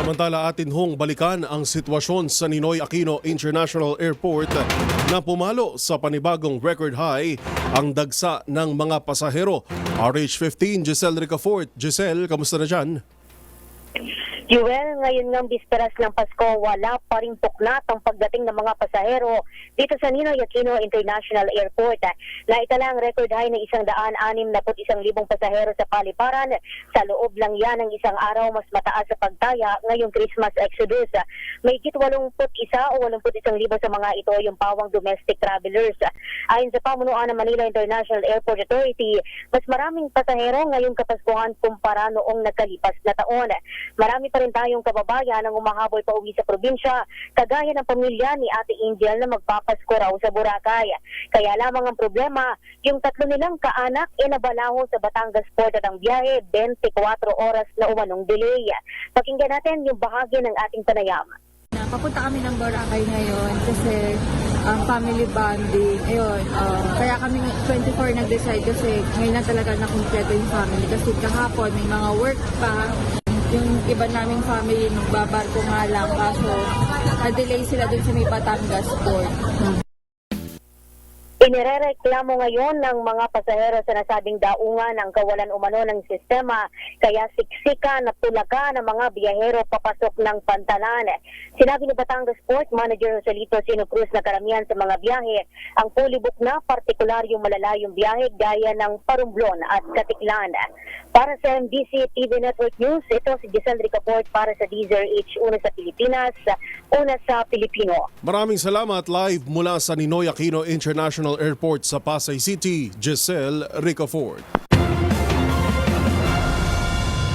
Samantala atin hong balikan ang sitwasyon sa Ninoy Aquino International Airport na pumalo sa panibagong record high ang dagsa ng mga pasahero. RH15, Giselle Ricafort. Giselle, kamusta na dyan? Joel, ngayon ng bisperas ng Pasko, wala pa rin puklat ang pagdating ng mga pasahero dito sa Ninoy Aquino International Airport. Naitala ang record high ng 161,000 pasahero sa paliparan. Sa loob lang yan ng isang araw, mas mataas sa pagtaya ngayong Christmas Exodus. May 81 o 81,000 sa mga ito yung pawang domestic travelers. Ayon sa pamunuan ng Manila International Airport Authority, mas maraming pasahero ngayong Kapaskuhan kumpara noong nagkalipas na taon. Marami pa rin tayong kababayan ang umahabol pa uwi sa probinsya, kagaya ng pamilya ni Ate Angel na magpapasko raw sa Boracay. Kaya lamang ang problema, yung tatlo nilang kaanak nabalaho sa Batangas Port at ang biyahe 24 oras na umanong delay. Pakinggan natin yung bahagi ng ating panayam. Papunta kami ng Boracay ngayon kasi family bonding. Ayun, kaya kami 24 nag-decide kasi ngayon na talaga nakumpleto yung family kasi kahapon may mga work pa. Yung iba naming family nagbabarko nga lang kaso na-delay sila dun sa may Batangas Port. Inirereklamo ngayon ng mga pasahero sa nasabing daungan ang kawalan umano ng sistema, kaya siksikan at tulakan ng mga biyahero papasok ng pantalan. Sinabi ni Batangas Port Manager Joselito Sino Cruz na karamihan sa mga biyahe ang fully booked na, partikular yung malalayong biyahe gaya ng Parumblon at Katiklan. Para sa MBC TV Network News, ito si Giselle Ricafort para sa DZRH, una sa Pilipinas, una sa Pilipino. Maraming salamat live mula sa Ninoy Aquino International Airport sa Pasay City, Giselle Ricafort.